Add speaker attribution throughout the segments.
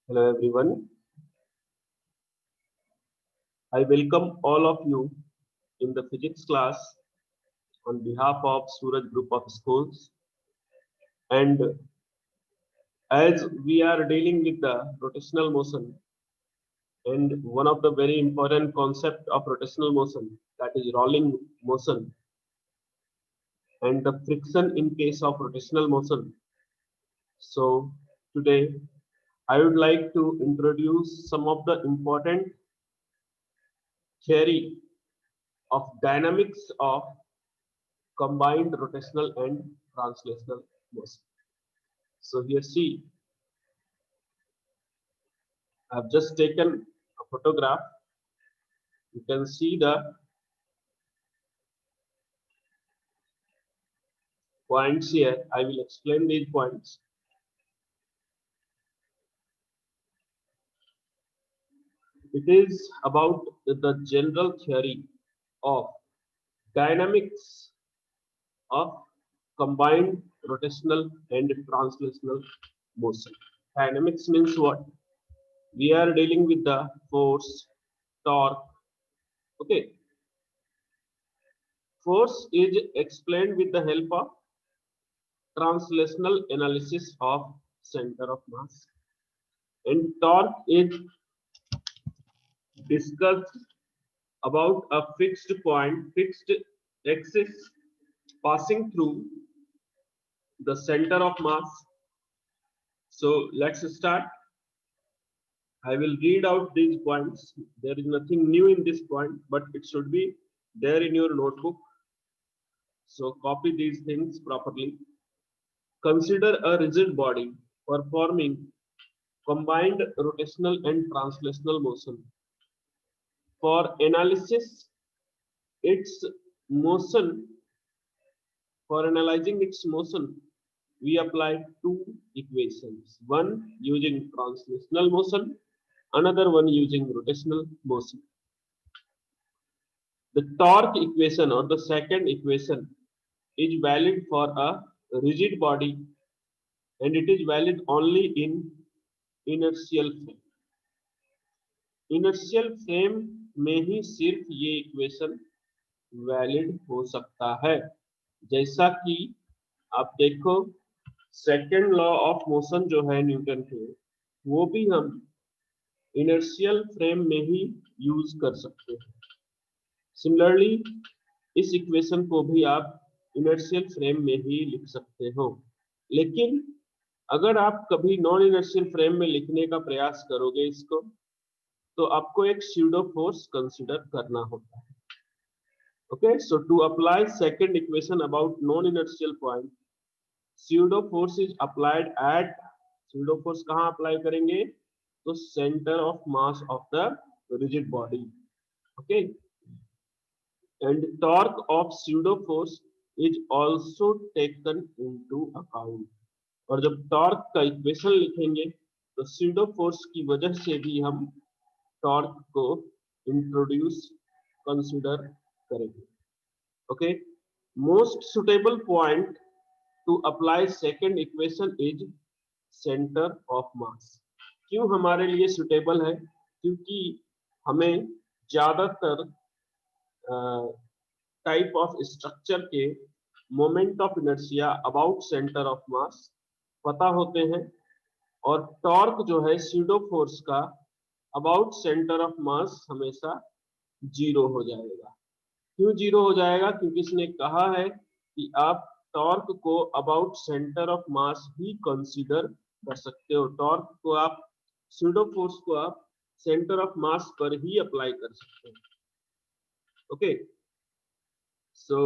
Speaker 1: Hello everyone. I welcome all of you in the physics class on behalf of Suraj Group of Schools. And as we are dealing with the rotational motion and one of the very important concept of rotational motion, that is rolling motion and the friction in case of rotational motion. So today I would like to introduce some of the important theory of dynamics of combined rotational and translational motion. So here see, I've just taken a photograph. You can see the points here. I will explain these points. It is about the general theory of dynamics of combined rotational and translational motion. Dynamics means what? We are dealing with the force, torque. Okay, force is explained with the help of translational analysis of center of mass, and torque is discussed about a fixed point, fixed axis passing through the center of mass. So let's start. I will read out these points. There is nothing new in this point, but it should be there in your notebook. So copy these things properly. Consider a rigid body performing combined rotational and translational motion. For analysis, its motion, for analyzing its motion, we apply two equations. One using translational motion, another one using rotational motion. The torque equation or the second equation is valid for a rigid body and it is valid only in inertial frame. Inertial frame में ही सिर्फ ये equation valid हो सकता है, जैसा कि आप देखो सेकेंड लॉ ऑफ मोशन जो है न्यूटन के, वो भी हम इनर्शियल फ्रेम में ही यूज कर सकते हैं. सिमिलरली इस इक्वेशन को भी आप इनर्शियल फ्रेम में ही लिख सकते हो, लेकिन अगर आप कभी नॉन इनर्शियल फ्रेम में लिखने का प्रयास करोगे इसको, तो आपको एक स्यूडो फोर्स कंसीडर करना होता है. Okay, so to apply second equation about non inertial point, pseudo force is applied at, pseudo force कहां अप्लाई करेंगे? तो centre of mass of the rigid body. Okay, and torque of pseudo force is also taken into account. और जब torque का equation लिखेंगे तो pseudo force की वजह से भी हम टॉर्क को इंट्रोड्यूस कंसीडर करेंगे. Okay, most suitable point two apply second equation is centre of मास. क्यों हमारे लिए सुटेबल है? क्योंकि हमें ज्यादातर टाइप ऑफ स्ट्रक्चर के moment of inertia about centre of मास पता होते हैं, और टॉर्क जो है स्यूडो फोर्स का अबाउट सेंटर ऑफ मास हमेशा जीरो हो जाएगा. क्यों जीरो हो जाएगा? क्योंकि इसने कहा है कि आप टॉर्क को about centre of mass he consider कर सकते हो. टॉर्क को आप, स्यूडो फोर्स को आप सेंटर ऑफ मास पर ही अप्लाई कर सकते हो. Okay, so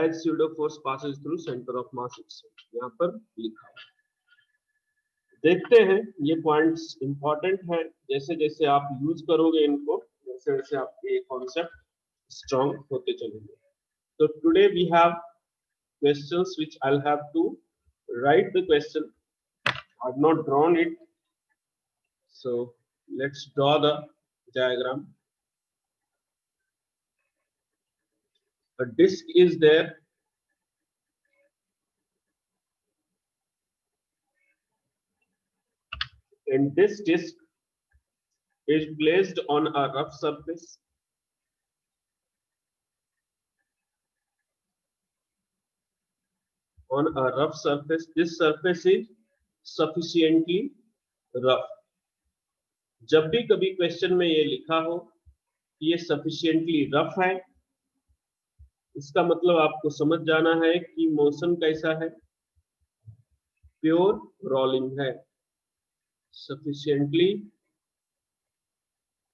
Speaker 1: as pseudo force passes through centre of mass, यहाँ पर लिखा है. देखते हैं, ये पॉइंट्स इंपॉर्टेंट है. जैसे जैसे आप यूज करोगे इनको, वैसे वैसे आपके कॉन्सेप्ट स्ट्रॉन्ग होते चलेंगे. तो today we have questions which I will have to write the question. I have not drawn it, so let's draw the diagram. A disk is there. and this disk is placed on a rough surface. On a rough surface, this surface is sufficiently rough. जब भी कभी question में ये लिखा हो कि ये sufficiently rough है, इसका मतलब आपको समझ जाना है कि मोशन कैसा है, प्योर रोलिंग है, sufficiently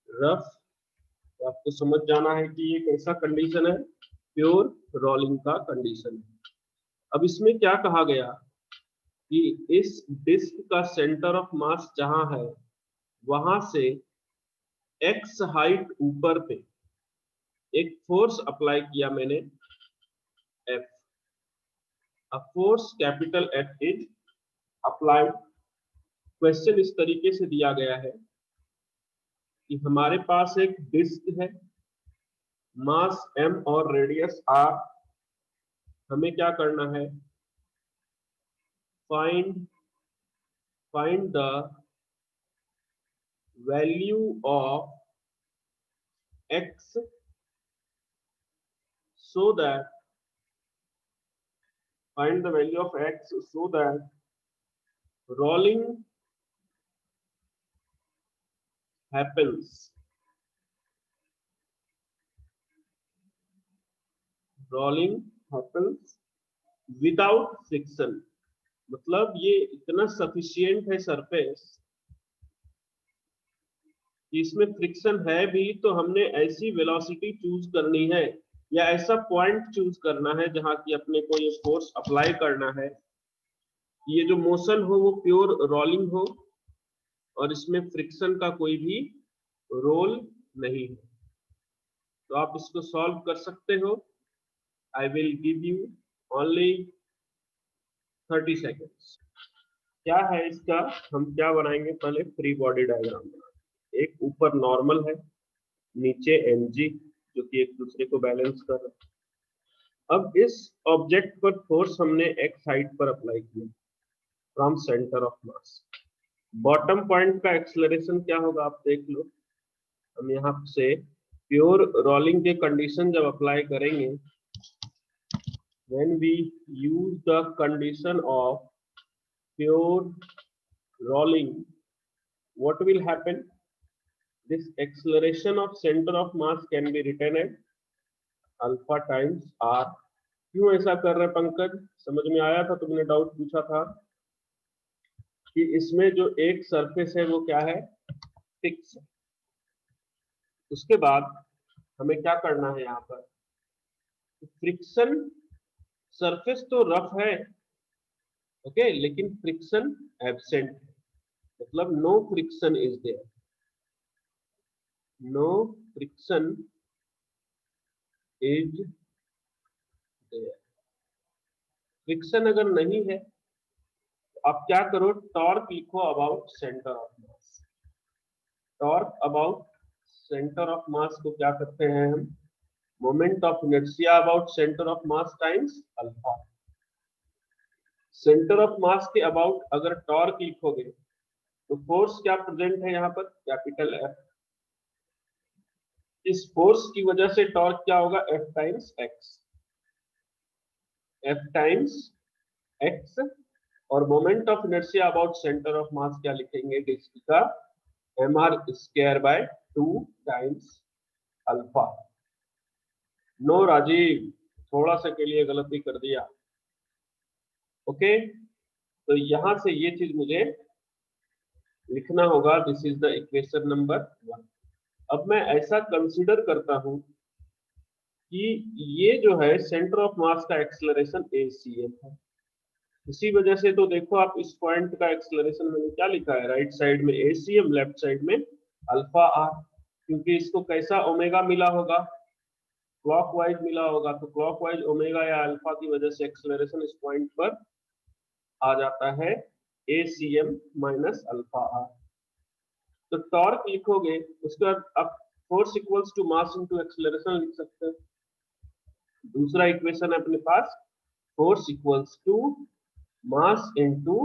Speaker 1: rough। तो आपको समझ जाना है कि ये कैसा कंडीशन है, प्योर रोलिंग का कंडीशन है। अब इसमें क्या कहा गया कि इस डिस्क का सेंटर ऑफ मास जहां है वहां से x हाइट ऊपर पे एक फोर्स अप्लाई किया मैंने, F, a force capital F is applied. Question इस तरीके से दिया गया है कि हमारे पास एक डिस्क है, मास m और रेडियस r। हमें क्या करना है, find the value of x so that find the value of x so that rolling happens without friction। मतलब ये इतना सफिशिएंट है सरफेस कि इसमें फ्रिक्शन है भी, तो हमने ऐसी वेलोसिटी चूज करनी है या ऐसा पॉइंट चूज करना है जहां की अपने को ये फोर्स अप्लाई करना है, ये जो मोशन हो वो प्योर रोलिंग हो और इसमें फ्रिक्शन का कोई भी रोल नहीं है। तो आप इसको सॉल्व कर सकते हो। I will give you only 30 seconds. क्या है इसका, हम क्या बनाएंगे, पहले फ्री बॉडी डायग्राम बनाएंगे। एक ऊपर नॉर्मल है, नीचे mg जो कि एक दूसरे को बैलेंस कर रहा है। अब इस ऑब्जेक्ट पर फोर्स हमने x हाइट पर अप्लाई किया from centre of mass. Bottom point का एक्सेलरेशन क्या होगा आप देख लो। हम यहाँ से प्योर रोलिंग के कंडीशन जब अप्लाई करेंगे, when we use the condition of pure rolling, what will happen, this acceleration of center of mass can be written as alpha times r। क्यों ऐसा कर रहे हैं पंकज, समझ में आया था, तुमने डाउट पूछा था कि इसमें जो एक सरफेस है वो क्या है, फिक्स है। उसके बाद हमें क्या करना है, यहाँ पर फ्रिक्शन, सरफेस तो रफ है ओके, लेकिन फ्रिक्शन एब्सेंट है, मतलब no friction is there, no friction is there. Friction अगर नहीं है तो आप क्या करो, टॉर्क लिखो about centre of mass. Torque about centre of mass को क्या करते हैं हम, moment of inertia about centre of mass times alpha. Centre of mass के अबाउट अगर टॉर्क लिखोगे तो फोर्स क्या प्रेजेंट है यहाँ पर, कैपिटल F। इस फोर्स की वजह से टॉर्क क्या होगा, F times x, F times x। और moment of inertia about centre of mass क्या लिखेंगे, डिस्क का mr square by 2 times alpha. No Rajiv, थोड़ा सा के लिए गलती कर दिया ओके। तो यहां से ये चीज मुझे लिखना होगा, this is the equation number 1। अब मैं ऐसा कंसीडर करता हूं कि ये जो है सेंटर ऑफ मास का एक्सेलरेशन ACM है, इसी वजह से तो देखो आप इस पॉइंट का एक्सेलरेशन मैंने क्या लिखा है, राइट साइड में ACM, लेफ्ट साइड में अल्फा r, क्योंकि इसको कैसा ओमेगा मिला होगा, क्लॉकवाइज मिला होगा, तो क्लॉकवाइज ओमेगा या अल्फा की वजह से एक्सेलरेशन इस पॉइंट पर आ जाता है ACM माइनस अल्फा r। तो टॉर्क लिखोगे, उसके बाद आप force equals to mass into acceleration लिख सकते हैं। दूसरा इक्वेशन है अपने पास, force equals to mass into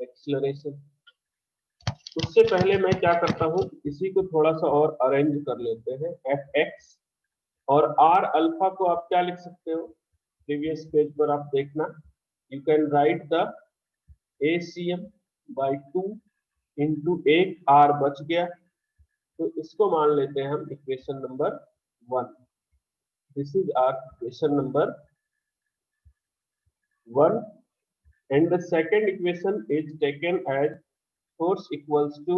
Speaker 1: acceleration. उससे पहले मैं क्या करता हूँ, इसी को थोड़ा सा और अरेंज कर लेते हैं। एफ एक्स और आर अल्फा को आप क्या लिख सकते हो, प्रीवियस पेज पर आप देखना, you can write the ACM by 2 into एक आर बच गया, तो इसको मान लेते हैं हम equation number 1। This is our equation number 1 and the second equation is taken as force equals to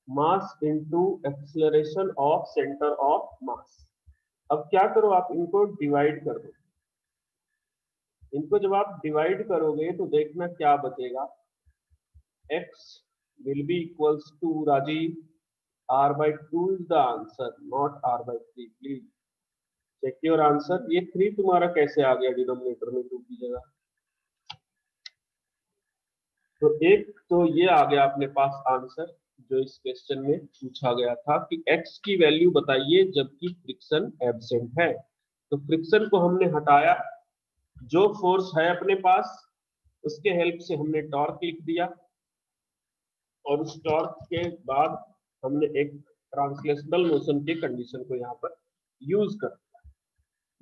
Speaker 1: mass into acceleration of center of mass। अब क्या करो, आप इनको डिवाइड कर दो। इनको जब आप डिवाइड करोगे तो देखना क्या बचेगा, x will be equals to Rajiv r by 2 is the answer, not r by 3। Please check your answer. ये 3 तुम्हारा कैसे आ गया डिनोमिनेटर में 2 की जगह? तो एक तो ये आ गया अपने पास आंसर जो इस क्वेश्चन में पूछा गया था कि x की वैल्यू बताइए जबकि फ्रिक्शन एब्सेंट है। तो फ्रिक्शन को हमने हटाया, जो फोर्स है अपने पास उसके हेल्प से हमने टॉर्क लिख दिया, और उस टॉर्क के बाद हमने एक ट्रांसलेशनल मोशन के कंडीशन को यहाँ पर यूज कर दिया।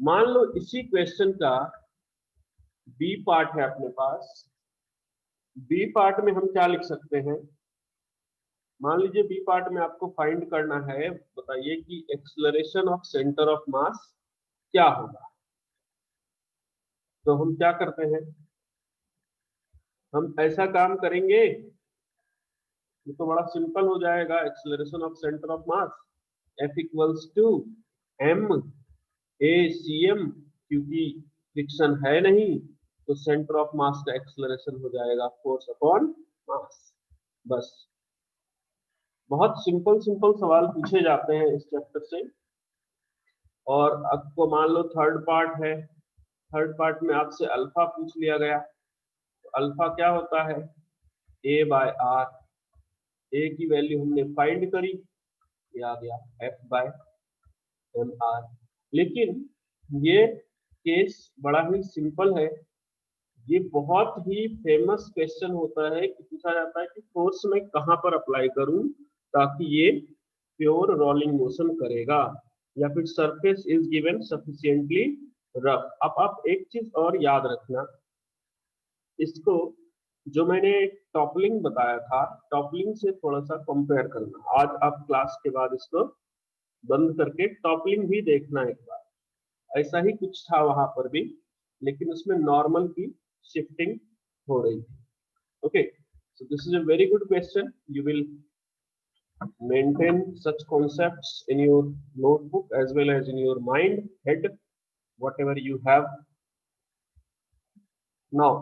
Speaker 1: मान लो इसी क्वेश्चन का बी पार्ट है अपने पास। बी पार्ट में हम क्या लिख सकते हैं, मान लीजिए बी पार्ट में आपको फाइंड करना है, बताइए कि acceleration of centre of mass क्या होगा। तो हम क्या करते हैं, हम ऐसा काम करेंगे, ये तो बड़ा सिंपल हो जाएगा। Acceleration of centre of mass F equals to M A C M, क्योंकि फ्रिक्शन है नहीं तो सेंटर ऑफ मास का एक्सेलरेशन हो जाएगा फोर्स अपॉन मास। बस, बहुत सिंपल सिंपल सवाल पूछे जाते हैं इस चैप्टर से। और आपको मान लो थर्ड पार्ट है, थर्ड पार्ट में आपसे अल्फा पूछ लिया गया, तो अल्फा क्या होता है, ए बाय आर। ए की वैल्यू हमने फाइंड करी, ये आ गया एफ बाय एम आर। लेकिन ये केस बड़ा ही सिंपल है, ये बहुत ही फेमस क्वेश्चन होता है कि पूछा जाता है कि फोर्स में कहां पर अप्लाई करूं ताकि ये प्योर रोलिंग मोशन करेगा, या फिर surface is given sufficiently rough. अब आप एक चीज और याद रखना, इसको जो मैंने टॉपलिंग बताया था, टॉपलिंग से थोड़ा सा कंपेयर करना। आज आप क्लास के बाद इसको बंद करके टॉपलिंग भी देखना एक बार। ऐसा ही कुछ था वहां पर भी, लेकिन उसमें नॉर्मल की शिफ्टिंग हो रही थी। Okay, so this is a very good question. You will maintain such concepts in your notebook as well as in your mind head, whatever you have. Now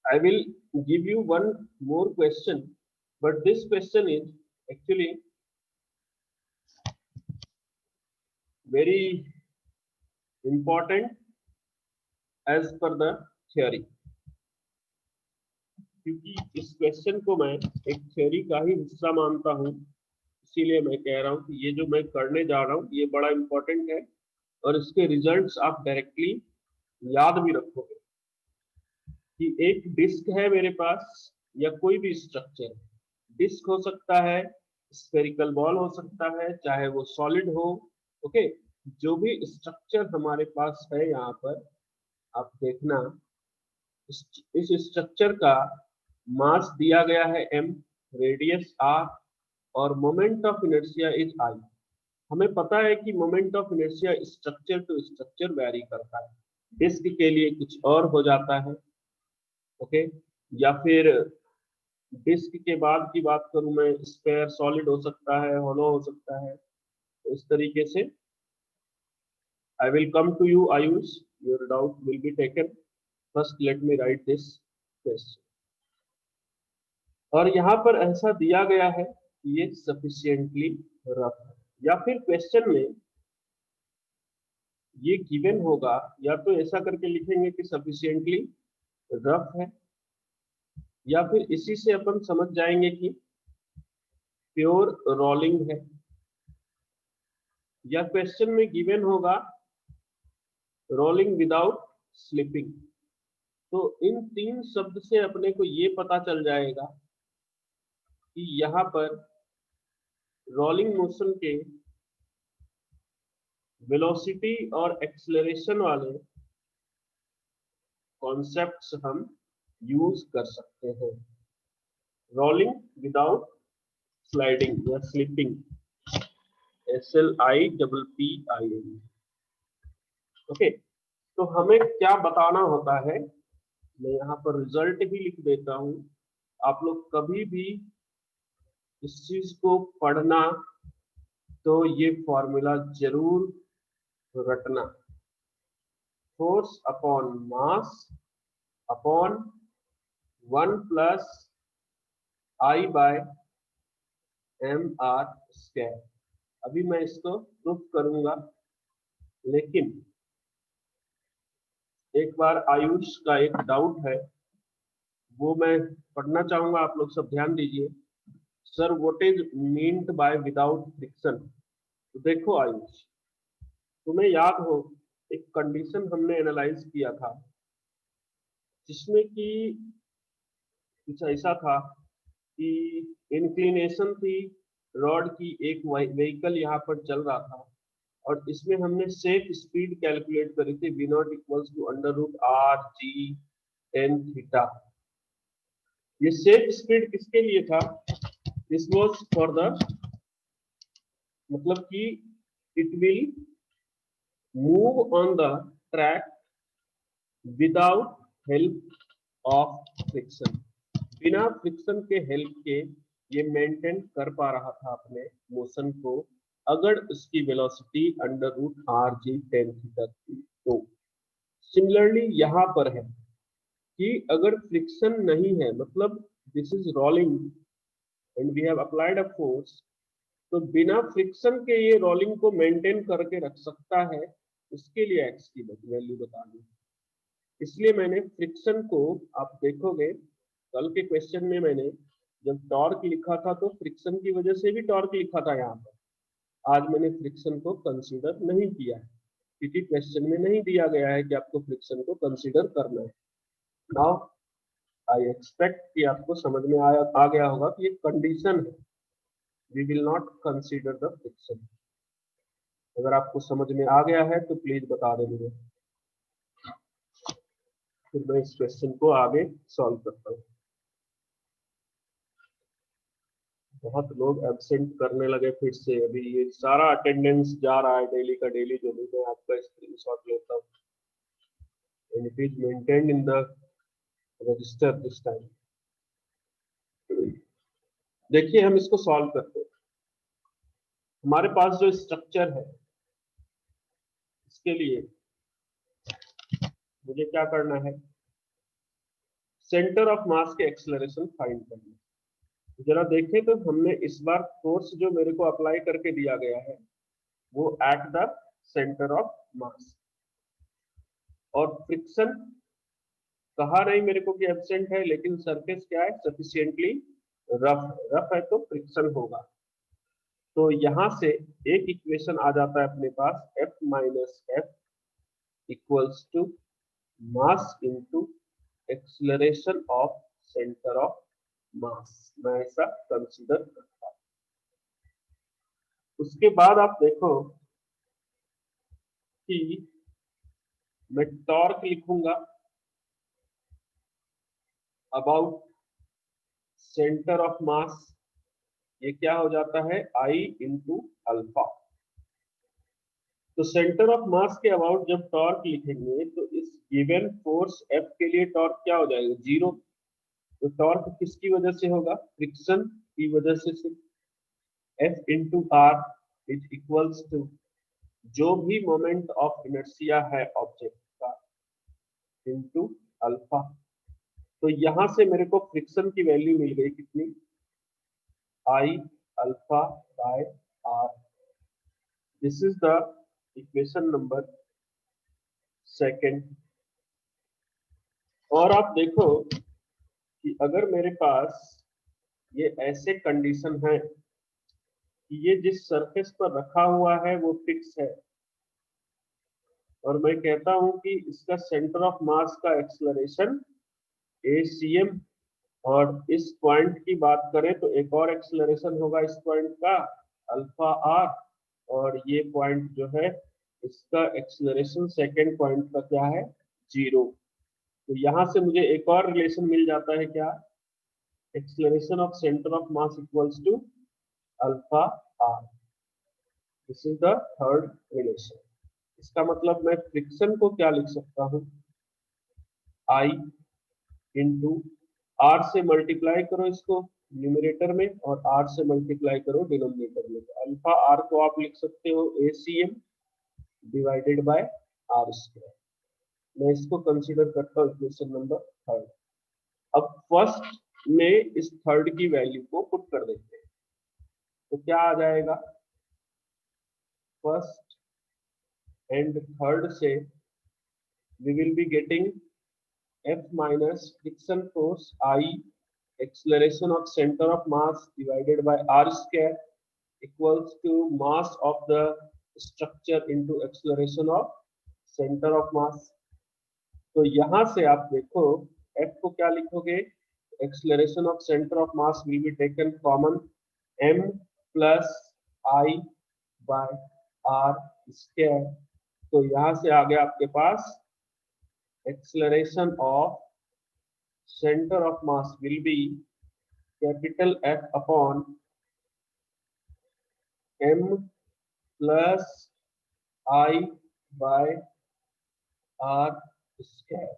Speaker 1: I will give you one more question, but this question is actually very important as per the theory, क्योंकि इस question को मैं एक theory का ही हिस्सा मानता हूं, इसीलिए मैं कह रहा हूं कि ये जो मैं करने जा रहा हूं ये बड़ा इंपॉर्टेंट है, और इसके रिजल्ट्स आप डायरेक्टली याद भी रखोगे कि एक डिस्क है मेरे पास या कोई भी स्ट्रक्चर, डिस्क हो सकता है, स्फेरिकल बॉल हो सकता है, चाहे वो सॉलिड हो। ओके, जो भी स्ट्रक्चर हमारे पास है यहाँ पर आप देखना, इस स्ट्रक्चर का मास दिया गया है m, रेडियस r, और moment of inertia is I। हमें पता है कि moment of inertia structure to structure vary करता है, डिस्क के लिए कुछ और हो जाता है। ओके, या फिर डिस्क के बाद की बात करूं मैं, स्फेयर सॉलिड हो सकता है, होलो हो सकता है। तो इस तरीके से I will come to you, Ayush, your doubt will be taken। First let me write this question। और यहाँ पर ऐसा दिया गया है कि ये सफिशिएंटली रफ है, या फिर क्वेश्चन में ये गिवन होगा, या तो ऐसा करके लिखेंगे कि सफिशिएंटली रफ है, या फिर इसी से अपन समझ जाएंगे कि प्योर रोलिंग है, या क्वेश्चन में गिवन होगा रोलिंग विदाउट स्लिपिंग। तो इन तीन शब्द से अपने को ये पता चल जाएगा कि यहाँ पर रोलिंग मोशन के वेलोसिटी और एक्सेलरेशन वाले कॉन्सेप्ट्स हम यूज कर सकते हैं। रोलिंग विदाउट स्लाइडिंग या स्लिपिंग, SLIPPING। ओके, तो हमें क्या बताना होता है, मैं यहाँ पर रिजल्ट भी लिख देता हूं। आप लोग कभी भी इस चीज को पढ़ना तो ये फॉर्मूला जरूर रटना। Force upon mass upon 1 plus I by MR square. अभी मैं इसको प्रूफ करूंगा, लेकिन एक बार आयुष का एक डाउट है वो मैं पढ़ना चाहूंगा, आप लोग सब ध्यान दीजिए। Sir what is meant by without friction. तो देखो आयुष, तुम्हें याद हो एक कंडीशन हमने एनालाइज किया था जिसमें कि कुछ ऐसा था कि इंक्लिनेशन थी रॉड की, एक व्हीकल यहाँ पर चल रहा था और इसमें हमने सेफ स्पीड कैलकुलेट करी थी, v not equals to under root R G tan theta. ये सेफ स्पीड किसके लिए था? दिस वाज फॉर द, मतलब कि it will move on the track without help of friction. बिना फ्रिक्शन के हेल्प के ये मेंटेन कर पा रहा था अपने मोशन को, अगर उसकी velocity under root R G tan theta थी। तो सिमिलरली यहाँ पर है कि अगर फ्रिक्शन नहीं है, मतलब this is rolling and we have applied a force, तो बिना फ्रिक्शन के ये रोलिंग को मेंटेन करके रख सकता है, उसके लिए एक्स की वैल्यू बतानी। इसलिए मैंने फ्रिक्शन को, आप देखोगे कल के क्वेश्चन में मैंने जब टॉर्क लिखा था तो फ्रिक्शन की वजह से भी टॉर्क लिखा था यहाँ पर। आज मैंने फ्रिक्शन को कंसीडर नहीं किया है क्योंकि क्वेश्चन में नहीं दिया गया है कि आपको फ्रिक्शन को कंसीडर करना है। नाउ आई एक्सपेक्ट कि आपको समझ में आ गया होगा कि ये कंडीशन है, we will not consider the friction. अगर आपको समझ में आ गया है तो प्लीज बता दें मुझे, फिर मैं इस क्वेश्चन को आगे सॉल्व करता हूँ। बहुत लोग एब्सेंट करने लगे फिर से, अभी ये सारा अटेंडेंस जा रहा है डेली का डेली, जो भी मैं आपका स्क्रीनशॉट लेता हूँ and it is maintained in the register this time। देखिए हम इसको सॉल्व करते हैं। हमारे पास जो स्ट्रक्चर है इसके लिए मुझे क्या करना है, सेंटर ऑफ मास के एक्सेलरेशन फाइंड करना है। जरा देखें तो हमने इस बार फोर्स जो मेरे को अप्लाई करके दिया गया है वो एट द सेंटर ऑफ मास, और फ्रिक्शन कहा नहीं मेरे को कि एब्सेंट है, लेकिन सरफेस क्या है, सफिशिएंटली रफ, रफ है तो फ्रिक्शन होगा। तो यहां से एक इक्वेशन आ जाता है अपने पास, F minus f equals to mass into acceleration of centre of mass. मैं ऐसा कंसीडर करता हूं। उसके बाद आप देखो कि मैं टॉर्क लिखूंगा अबाउट सेंटर ऑफ मास, ये क्या हो जाता है, I इंटू अल्फा। तो सेंटर ऑफ मास के अबाउट जब टॉर्क लिखेंगे तो इस गिवन फोर्स F के लिए टॉर्क क्या हो जाएगा, जीरो। तो टॉर्क किसकी वजह से होगा, फ्रिक्शन की वजह से। F into R is equals to जो भी मोमेंट ऑफ इनर्शिया है ऑब्जेक्ट का इंटू अल्फा। तो यहां से मेरे को फ्रिक्शन की वैल्यू मिल गई कितनी, I alpha by R. This is the equation number second. और आप देखो कि अगर मेरे पास ये ऐसे कंडीशन है कि ये जिस सरफेस पर रखा हुआ है वो फिक्स है, और मैं कहता हूं कि इसका सेंटर ऑफ मास का एक्सेलरेशन ACM, और इस पॉइंट की बात करें तो एक और एक्सेलरेशन होगा इस पॉइंट का अल्फा आर, और ये पॉइंट जो है इसका एक्सेलरेशन सेकेंड पॉइंट का क्या है, 0। तो यहाँ से मुझे एक और रिलेशन मिल जाता है, क्या, acceleration of centre of mass equals to alpha R. This is the third relation. इसका मतलब मैं फ्रिक्शन को क्या लिख सकता हूँ, आई इंटू आर से मल्टीप्लाई करो इसको न्यूमरेटर में और आर से मल्टीप्लाई करो डिनोमिनेटर में। तो अल्फा आर को आप लिख सकते हो ACM divided by R square. मैं इसको कंसीडर करता हूँ इक्वेशन नंबर थर्ड। अब फर्स्ट में इस थर्ड की वैल्यू को पुट कर देते हैं, तो क्या आ जाएगा, फर्स्ट एंड थर्ड से we will be getting F minus friction force I, acceleration of center of mass divided by R square equals to mass of the structure into acceleration of center of mass। तो यहाँ से आप देखो F को क्या लिखोगे, acceleration of center of mass will be taken common, M plus I by R square। तो यहाँ से आ गया आपके पास acceleration of center of mass will be capital F upon M plus I by R square।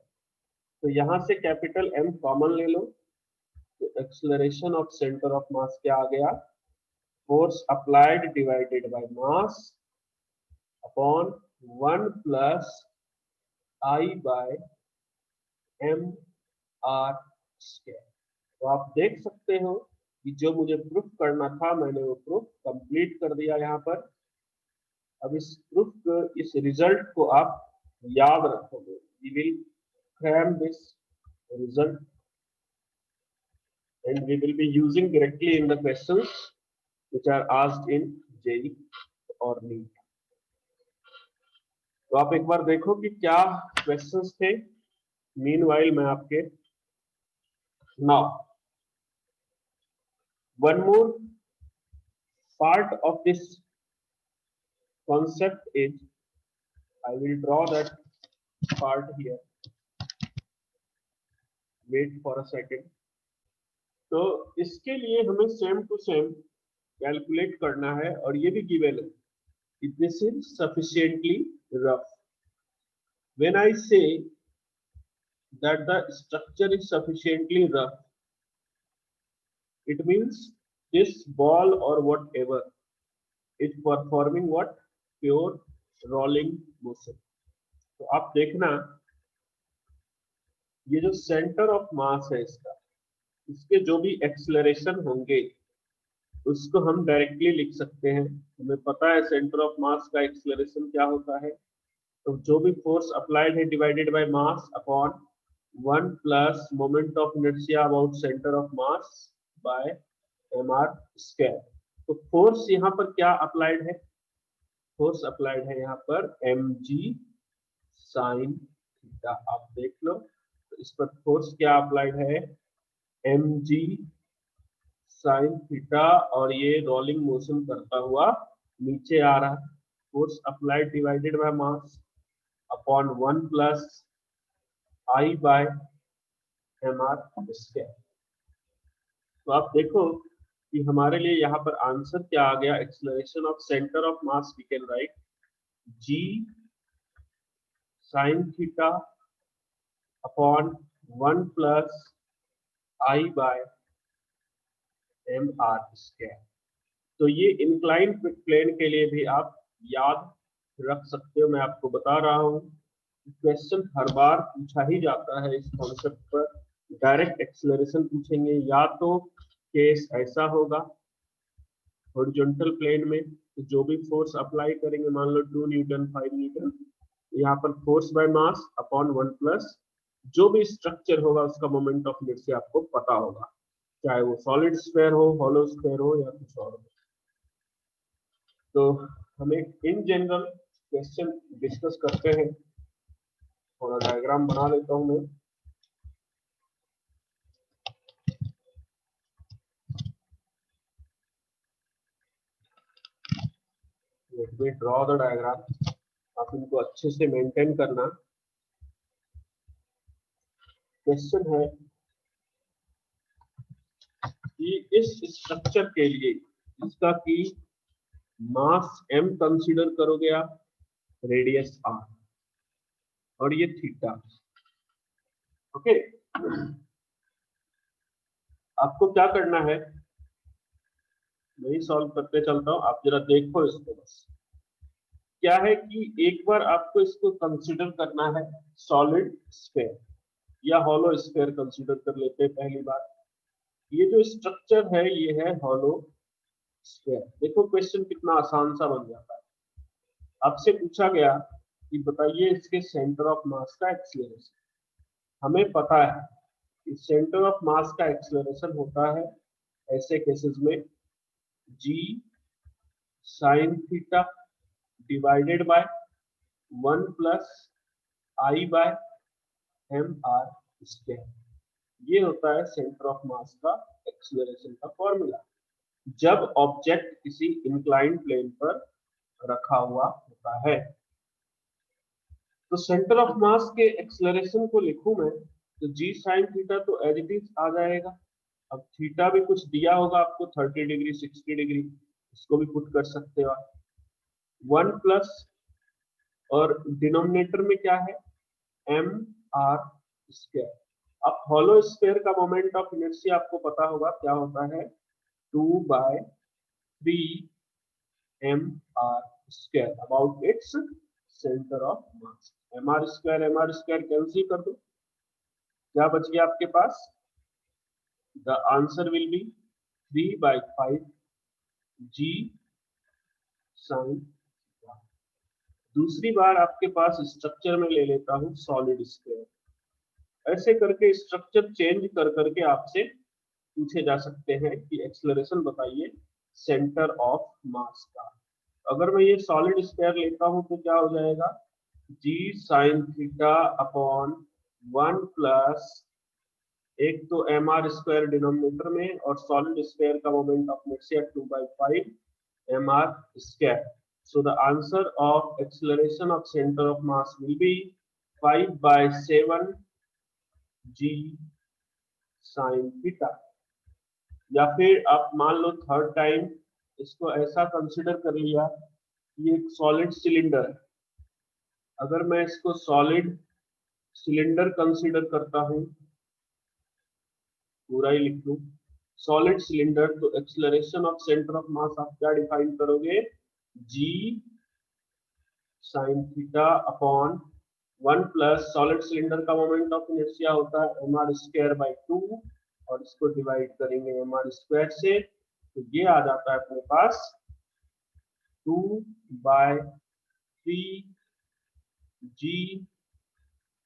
Speaker 1: तो यहाँ से capital M common ले लो, तो acceleration of centre of mass क्या आ गया, force applied divided by mass upon 1 plus I by M R square. तो आप देख सकते हो कि जो मुझे प्रूफ करना था मैंने वो प्रूफ कंप्लीट कर दिया यहाँ पर। अब इस प्रूफ इस रिजल्ट को आप याद रखोगे, we will cram this result and we will be using directly in the questions which are asked in JEE और NEET। तो आप एक बार देखो कि क्या क्वेश्चंस थे। मीनवाइल मैं आपके now one more part of this concept is, I will draw that part here, wait for a second। तो इसके लिए हमें सेम टू सेम कैलकुलेट करना है और ये भी गिवन है कि this is sufficiently rough. When I say that the structure is sufficiently rough, it means this ball और whatever is performing what, pure rolling motion. तो आप देखना ये जो सेंटर ऑफ मास है इसका, इसके जो भी एक्सेलरेशन होंगे उसको हम डायरेक्टली लिख सकते हैं। हमें पता है सेंटर ऑफ मास का एक्सेलरेशन क्या होता है, तो जो भी फोर्स अप्लाइड है divided by mass upon 1 plus moment of inertia about centre of mass by mr square. तो फोर्स यहाँ पर क्या अप्लाइड है, फोर्स अप्लाइड है यहाँ पर mg साइन थीटा। आप देख लो तो इस पर फोर्स क्या अप्लाइड है, mg साइन थीटा, और ये रोलिंग मोशन करता हुआ नीचे आ रहा है। Force applied divided by mass upon 1 plus I by mr square. तो आप देखो कि हमारे लिए यहाँ पर आंसर क्या आ गया, acceleration of centre of mass we can write g sine theta upon 1 plus I by mr square. तो ये इंक्लाइन प्लेन के लिए भी आप याद रख सकते हो। मैं आपको बता रहा हूँ क्वेश्चन हर बार पूछा ही जाता है इस कॉन्सेप्ट पर, डायरेक्ट एक्सेलरेशन पूछेंगे या तो केस ऐसा होगा हॉरिजॉन्टल प्लेन में, तो जो भी फोर्स अप्लाई करेंगे मान लो 2 न्यूटन 5 न्यूटन, यहाँ पर force by mass upon 1 plus जो भी स्ट्रक्चर होगा उसका मोमेंट ऑफ इनर्शिया आपको पता होगा, चाहे वो सॉलिड स्फीयर हो, हॉलो स्फीयर हो या कुछ और हो। तो हमें इन जनरल क्वेश्चन डिस्कस करते हैं। थोड़ा डायग्राम बना लेता हूं मैं। Let me draw the diagram. आप इनको अच्छे से मेंटेन करना। क्वेश्चन है कि इस स्ट्रक्चर के लिए इसका की मास m कंसीडर करोगे आप, रेडियस r, और ये थीटा। ओके, आपको क्या करना है, मैं सॉल्व करते चलता हूं, आप जरा देखो इसको। बस क्या है कि एक बार आपको इसको कंसीडर करना है सॉलिड स्फीयर या हॉलो स्फीयर कंसीडर कर लेते हैं पहली बार। ये जो स्ट्रक्चर है ये है हॉलो स्फीयर। देखो क्वेश्चन कितना आसान सा बन जाता है। आपसे पूछा गया कि बताइए इसके सेंटर ऑफ मास का एक्सीलरेशन। हमें पता है कि सेंटर ऑफ मास का एक्सीलरेशन होता है ऐसे केसेस में g sine theta divided by 1 plus I by M R square. ये होता है सेंटर ऑफ मास का एक्सीलरेशन का फॉर्मूला जब ऑब्जेक्ट किसी इंक्लाइंड प्लेन पर रखा हुआ होता है। तो सेंटर ऑफ मास के एक्सीलरेशन को लिखूं मैं तो g साइन थीटा तो एज इट इज आ जाएगा। अब थीटा भी कुछ दिया होगा आपको 30 डिग्री 60 डिग्री, इसको भी पुट कर सकते हो आप। 1 प्लस और डिनोमिनेटर में क्या है एम आर स्क्वायर। अब हॉलो स्फीयर का मोमेंट ऑफ इनर्शिया आपको पता होगा क्या होता है 2/3 mr square about its centre of mass. mr square cancel कर दो, क्या बच गया आपके पास, the answer will be 3/5 g sine. दूसरी बार आपके पास स्ट्रक्चर में ले लेता हूं सॉलिड स्फीयर। ऐसे करके स्ट्रक्चर चेंज कर करके आपसे पूछे जा सकते हैं कि एक्सेलरेशन बताइए सेंटर ऑफ मास का। अगर मैं ये सॉलिड स्फीयर लेता हूं तो क्या हो जाएगा g sine theta upon 1 plus एक तो एम आर स्क्वायर डिनोमिनेटर में और सॉलिड स्फीयर का moment of inertia 2/5 mr square. So the answer of acceleration of center of mass will be 5/7 g sin theta। या फिर आप मान लो थर्ड टाइम इसको ऐसा कंसिडर कर लिया कि एक सॉलिड सिलेंडर है। अगर मैं इसको सॉलिड सिलेंडर कंसिडर करता हूं, पूरा ही लिख लूं सॉलिड सिलेंडर, तो एक्सेलरेशन ऑफ सेंटर ऑफ मास आप क्या डिफाइन करोगे g sine theta upon 1 plus solid cylinder का मोमेंट ऑफ इनर्शिया होता है mr स्क्वायर बाय 2 और इसको डिवाइड करेंगे mr स्क्वायर से, तो ये आ जाता है अपने पास 2/3 g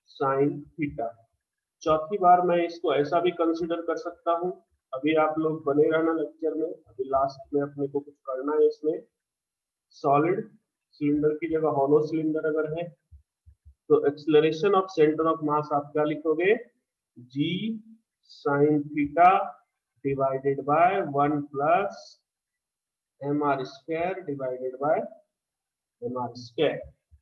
Speaker 1: साइन थीटा। चौथी बार मैं इसको ऐसा भी कंसीडर कर सकता हूं। अभी आप लोग बने रहना लेक्चर में, अभी लास्ट में अपने को कुछ करना है इसमें। सॉलिड सिलेंडर की जगह हॉलो सिलेंडर अगर है तो एक्सेलरेशन ऑफ सेंटर ऑफ मास आप क्या लिखोगे g sine theta divided by 1 plus mr square divided by mr square.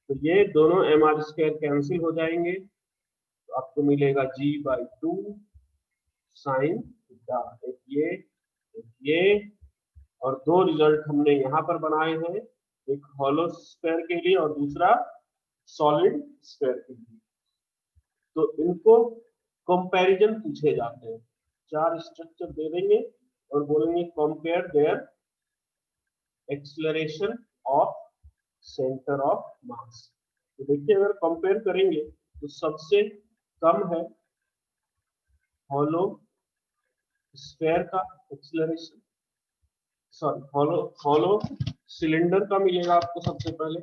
Speaker 1: तो ये दोनों mr स्क्वायर कैंसिल हो जाएंगे, तो आपको मिलेगा g/2 साइन थीटा। एक ये और दो रिजल्ट हमने यहाँ पर बनाए हैं, एक हॉलो स्फीयर के लिए और दूसरा सॉलिड स्फीयर के लिए। तो इनको कंपैरिजन पूछे जाते हैं। चार स्ट्रक्चर दे देंगे और बोलेंगे compare there acceleration of centre of मास। तो देखिए अगर कंपेयर करेंगे तो सबसे कम है हॉलो स्फीयर का एक्सेलरेशन, सॉरी हॉलो सिलेंडर का मिलेगा आपको सबसे पहले।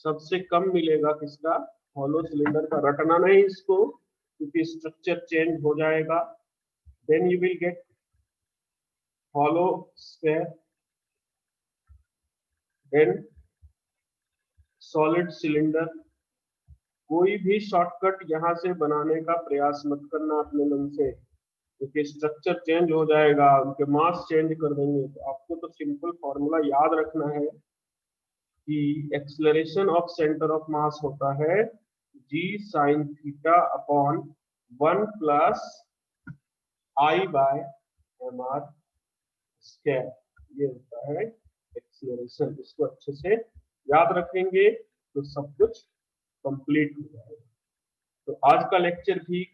Speaker 1: सबसे कम मिलेगा किसका, हॉलो सिलेंडर का। रटना नहीं इसको क्योंकि स्ट्रक्चर चेंज हो जाएगा। Then you will get hollow sphere, then solid cylinder. कोई भी शॉर्टकट यहाँ से बनाने का प्रयास मत करना अपने मन से, क्योंकि स्ट्रक्चर चेंज हो जाएगा, उनके मास चेंज कर देंगे। तो आपको तो सिंपल फॉर्मूला याद रखना है कि acceleration of centre of mass होता है g sin theta upon 1 plus I by M R square, ये होता है एक्सेलरेशन। इसको अच्छे से याद रखेंगे तो सब कुछ कंप्लीट हो जाएगा। तो आज का लेक्चर भी